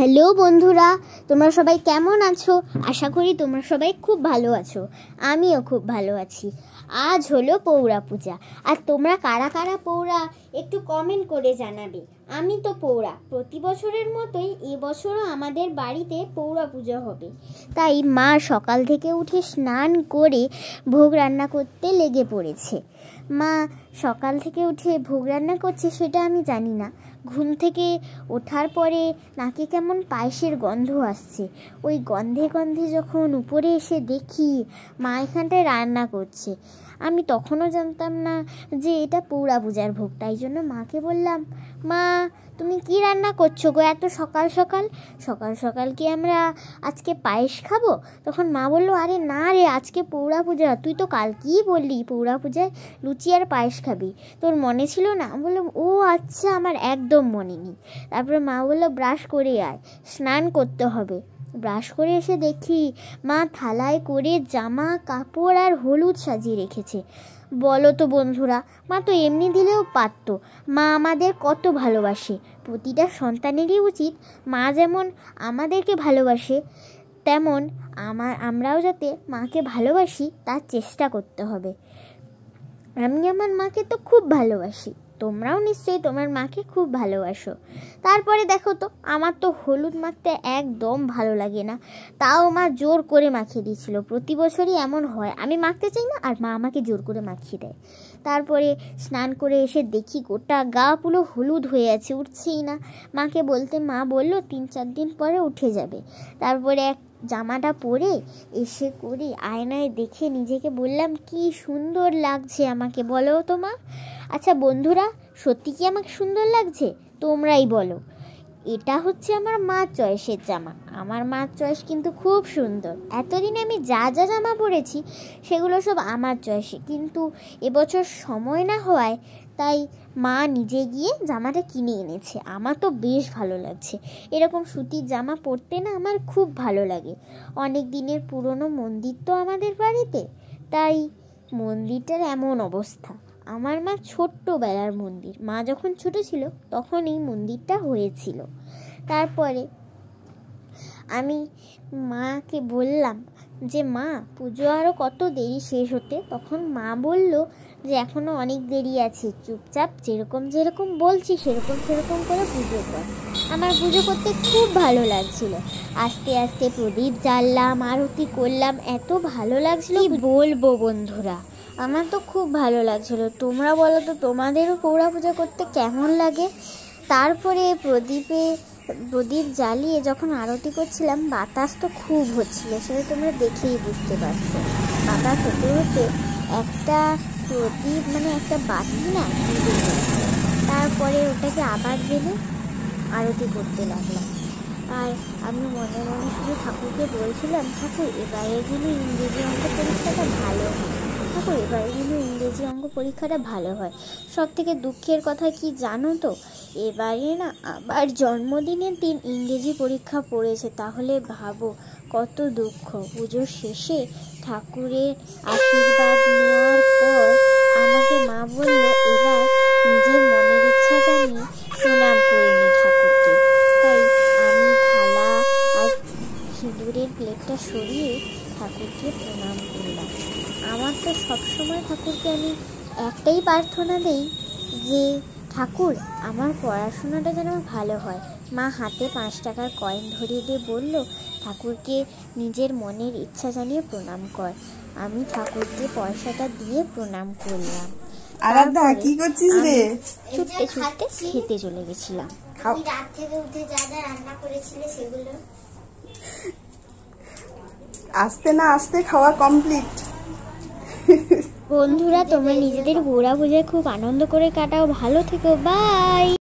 Hello বন্ধুরা, তোমরা সবাই কেমন আছো? আশা করি তোমরা সবাই খুব ভালো আছো। আমিও খুব ভালো আছি। আজ হলো পৌরা পূজা, আর তোমরা কারা কারা পৌরা একটু কমেন্ট করে জানাবে। আমি তো পৌরা, প্রতি বছরের মতোই এবছরও আমাদের বাড়িতে পৌরা পূজা হবে। তাই মা সকাল থেকে উঠে স্নান করে ভোগ রান্না করতে লেগে পড়েছে। মা সকাল থেকে উঠে ভোগ রান্না করছে সেটা আমি জানি না। ঘুম থেকে ওঠার পরে নাকে কেমন পায়েসের গন্ধ আসছে। ওই গন্ধে গন্ধে যখন উপরে এসে দেখি মা এখানটায় রান্না করছে, আমি তখনও জানতাম না যে এটা পৌরা পূজার ভোগ। তাই জন্য মাকে বললাম, মা তুমি কি রান্না করছো গো এত সকাল সকাল? সকাল সকাল কি আমরা আজকে পায়েস খাবো? তখন মা বললো, আরে না রে, আজকে পৌরা পূজা, তুই তো কালকেই বললি পৌরা পূজায় লুচি আর পায়েস খাবি, তোর মনে ছিল না? বললাম, ও আচ্ছা, আমার একদম মনে নেই। তারপরে মা বললো, ব্রাশ করে আয়, স্নান করতে হবে। ব্রাশ করে এসে দেখি মা থালায় করে জামা কাপড় আর হলুদ সাজিয়ে রেখেছে। বলো তো বন্ধুরা, মা তো এমনি দিলেও পারতো। মা আমাদের কত ভালোবাসে। প্রতিটা সন্তানেরই উচিত মা যেমন আমাদেরকে ভালোবাসে তেমন আমরাও যাতে মাকে ভালোবাসি তার চেষ্টা করতে হবে। আমি আমার মাকে তো খুব ভালোবাসি, তোমরাও নিশ্চয়ই তোমার মাকে খুব ভালোবাসো। তারপরে দেখো তো, আমার তো হলুদ মাখতে একদম ভালো লাগে না, তাও মা জোর করে মাখিয়ে দিয়েছিল। প্রতি বছরই এমন হয়, আমি মাখতে চাই না আর মা আমাকে জোর করে মাখিয়ে দেয়। তারপরে স্নান করে এসে দেখি গোটা গা পুরো হলুদ হয়ে আছে, উঠছেই না। মাকে বলতে মা বলল 3-4 দিন পরে উঠে যাবে। তারপরে জামাটা পরে এসে করি আয়নায় দেখে নিজেকে বললাম, কি সুন্দর লাগছে আমাকে, বলো তো মা? আচ্ছা বন্ধুরা, সত্যি কি আমাকে সুন্দর লাগছে? তোমরাই বলো। এটা হচ্ছে আমার মার চয়েসের জামা। আমার মার চয়েস কিন্তু খুব সুন্দর। এতদিনে আমি যা যা জামা পরেছি সেগুলো সব আমার চয়েসে, কিন্তু এবছর সময় না হওয়ায় তাই মা নিজে গিয়ে জামাটা কিনে এনেছে। আমার তো বেশ ভালো লাগছে। এরকম সুতির জামা পরতে না আমার খুব ভালো লাগে। অনেক দিনের পুরনো মন্দির তো আমাদের বাড়িতে, তাই মন্দিরটার এমন অবস্থা। আমার মা ছোট্টবেলার মন্দির, মা যখন ছোট ছিল তখন এই মন্দিরটা হয়েছিল। তারপরে আমি মাকে বললাম যে মা, পুজো আরও কত দেরি শেষ হতে? তখন মা বলল যে এখনও অনেক দেরি আছে, চুপচাপ যেরকম যেরকম বলছি সেরকম সেরকম করে পুজো কর। আমার পুজো করতে খুব ভালো লাগছিল। আস্তে আস্তে প্রদীপ জ্বাললাম, আরতি করলাম, এত ভালো লাগছিল কি বলবো বন্ধুরা। আমার তো খুব ভালো লাগছিল। তোমরা বলো তো, তোমাদেরও পৌরা পূজা করতে কেমন লাগে? তারপরে প্রদীপ জ্বালিয়ে যখন আরতি করছিলাম, বাতাস তো খুব হচ্ছিল, সেটা তোমরা দেখেই বুঝতে পারছো। বাতাস হতে হতে একটা প্রদীপ একটা বাতি না নিভে গেছে। তারপরে ওটাকে আবার জেলে আরতি করতে লাগলাম। আর আমি মনে মনে শুধু ঠাকুরকে বলছিলাম, ঠাকুর এবারে যেন ইংরেজি অঙ্ক পরীক্ষাটা ভালো হয়, ঠাকুর এবারে যেন ইংরেজি অঙ্ক পরীক্ষাটা ভালো হয়। সব থেকে দুঃখের কথা কি জানো তো, এবারে না আবার জন্মদিনের দিন ইংরেজি পরীক্ষা পড়েছে। তাহলে ভাবো কত দুঃখ। পুজোর শেষে ঠাকুরের আশীর্বাদ নেওয়ার পর আমাকে মা বলল, এবার নিজের মনের ইচ্ছা জানিয়ে প্রণাম করে নি ঠাকুরকে। তাই আমি থালা আর সিঁদুরের প্লেটটা সরিয়ে ঠাকুরকে প্রণাম করলাম। আমার তো সবসময় ঠাকুরকে আমি একটাই প্রার্থনা দেই যে, ঠাকুর আমার পড়াশোনাটা যেন ভালো হয়। মা হাতে 5 টাকার কয়েন ধরিয়ে দিয়ে বলল, ঠাকুরকে নিজের মনের ইচ্ছা জানিয়ে প্রণাম কর। আমি ঠাকুরকে পয়সাটা দিয়ে প্রণাম করলাম। আরাধ্যা কি করছিস রে? ছুটতে ছুটতে খেতে চলে গেছিলাম। রাত থেকে উঠে যা যা রান্না করেছিলে সেগুলো আস্তে না আস্তে খাওয়া কমপ্লিট। বন্ধুরা, তোমরা নিজেদের পৌরা পূজায় খুব আনন্দ করে কাটাও। ভালো থেকো, বাই।